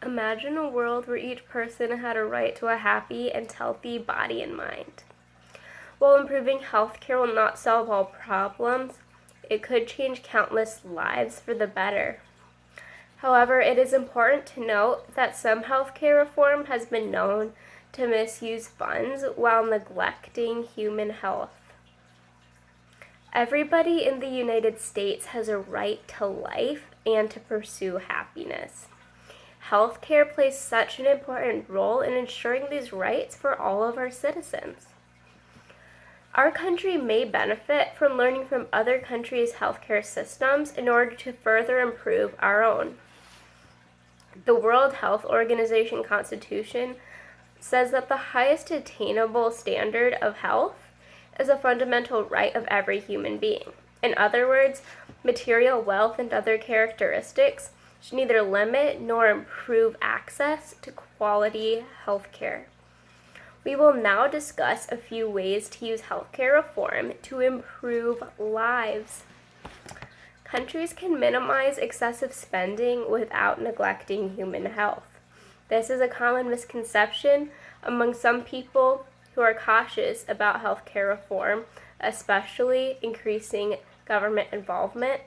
Imagine a world where each person had a right to a happy and healthy body and mind. While improving healthcare will not solve all problems, it could change countless lives for the better. However, it is important to note that some healthcare reform has been known to misuse funds while neglecting human health. Everybody in the United States has a right to life and to pursue happiness. Healthcare plays such an important role in ensuring these rights for all of our citizens. Our country may benefit from learning from other countries' healthcare systems in order to further improve our own. The World Health Organization Constitution says that the highest attainable standard of health is a fundamental right of every human being. In other words, material wealth and other characteristics should neither limit nor improve access to quality healthcare. We will now discuss a few ways to use healthcare reform to improve lives. Countries can minimize excessive spending without neglecting human health. This is a common misconception among some people who are cautious about healthcare reform, especially increasing government involvement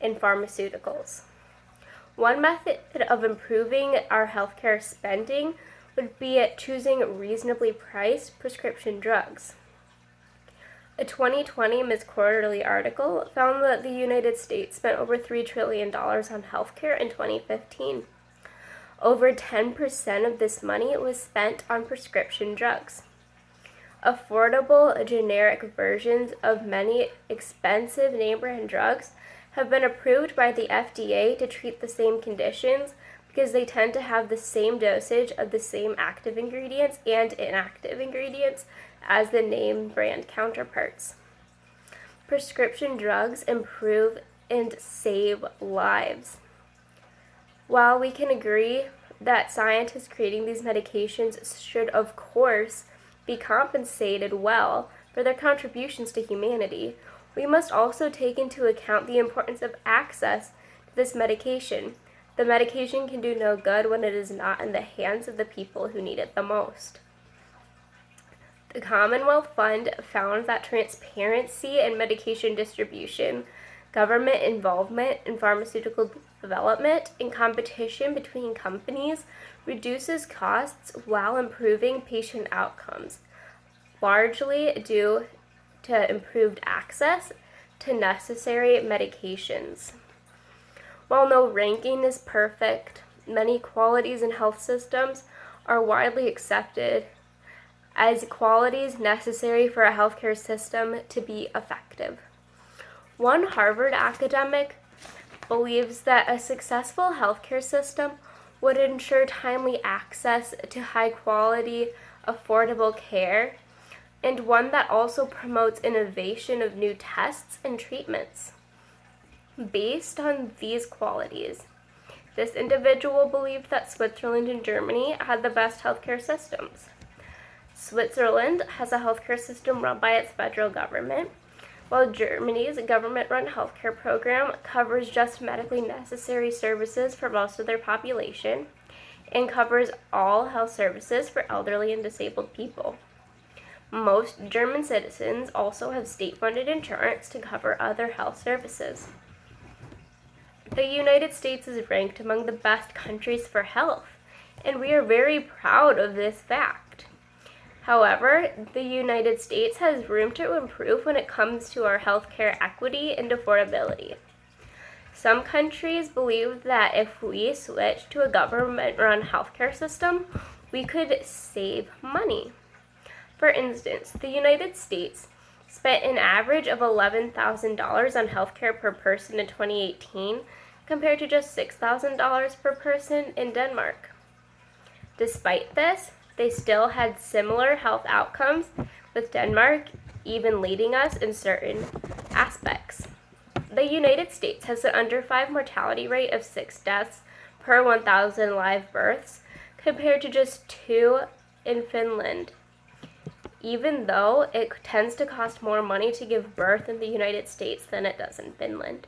in pharmaceuticals. One method of improving our healthcare spending would be choosing reasonably priced prescription drugs. A 2020 misq article found that the United States spent over $3 trillion on healthcare in 2015. Over 10% of this money was spent on prescription drugs. Affordable, generic versions of many expensive name-brand drugs have been approved by the FDA to treat the same conditions because they tend to have the same dosage of the same active ingredients and inactive ingredients as the name brand counterparts. Prescription drugs improve and save lives. While we can agree that scientists creating these medications should, of course, be compensated well for their contributions to humanity, we must also take into account the importance of access to this medication. The medication can do no good when it is not in the hands of the people who need it the most. The Commonwealth Fund found that transparency in medication distribution, government involvement in pharmaceutical development, and competition between companies reduces costs while improving patient outcomes, largely due to improved access to necessary medications. While no ranking is perfect, many qualities in health systems are widely accepted as qualities necessary for a healthcare system to be effective. One Harvard academic believes that a successful healthcare system would ensure timely access to high-quality, affordable care, and one that also promotes innovation of new tests and treatments. Based on these qualities, this individual believed that Switzerland and Germany had the best healthcare systems. Switzerland has a healthcare system run by its federal government, while Germany's government-run healthcare program covers just medically necessary services for most of their population and covers all health services for elderly and disabled people. Most German citizens also have state-funded insurance to cover other health services. The United States is ranked among the best countries for health, and we are very proud of this fact. However, the United States has room to improve when it comes to our healthcare equity and affordability. Some countries believe that if we switch to a government-run healthcare system, we could save money. For instance, the United States spent an average of $11,000 on healthcare per person in 2018, compared to just $6,000 per person in Denmark. Despite this, they still had similar health outcomes, with Denmark even leading us in certain aspects. The United States has an under 5 mortality rate of 6 deaths per 1,000 live births, compared to just 2 in Finland, even though it tends to cost more money to give birth in the United States than it does in Finland.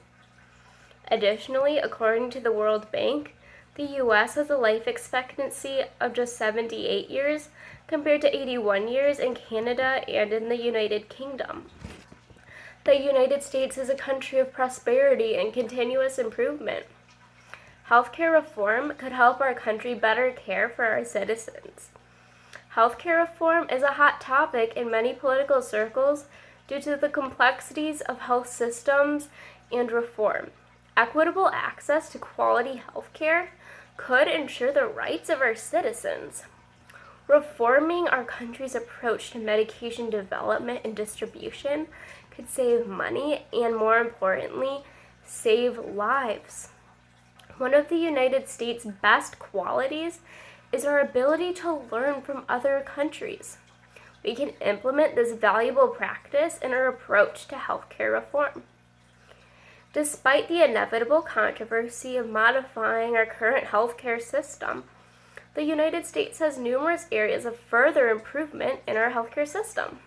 Additionally, according to the World Bank, The U.S. has a life expectancy of just 78 years compared to 81 years in Canada and in the United Kingdom. The United States is a country of prosperity and continuous improvement. Healthcare reform could help our country better care for our citizens. Healthcare reform is a hot topic in many political circles due to the complexities of health systems and reform. Equitable access to quality healthcare could ensure the rights of our citizens. Reforming our country's approach to medication development and distribution could save money and, more importantly, save lives. One of the United States' best qualities is our ability to learn from other countries. We can implement this valuable practice in our approach to healthcare reform. Despite the inevitable controversy of modifying our current healthcare system, the United States has numerous areas of further improvement in our healthcare system.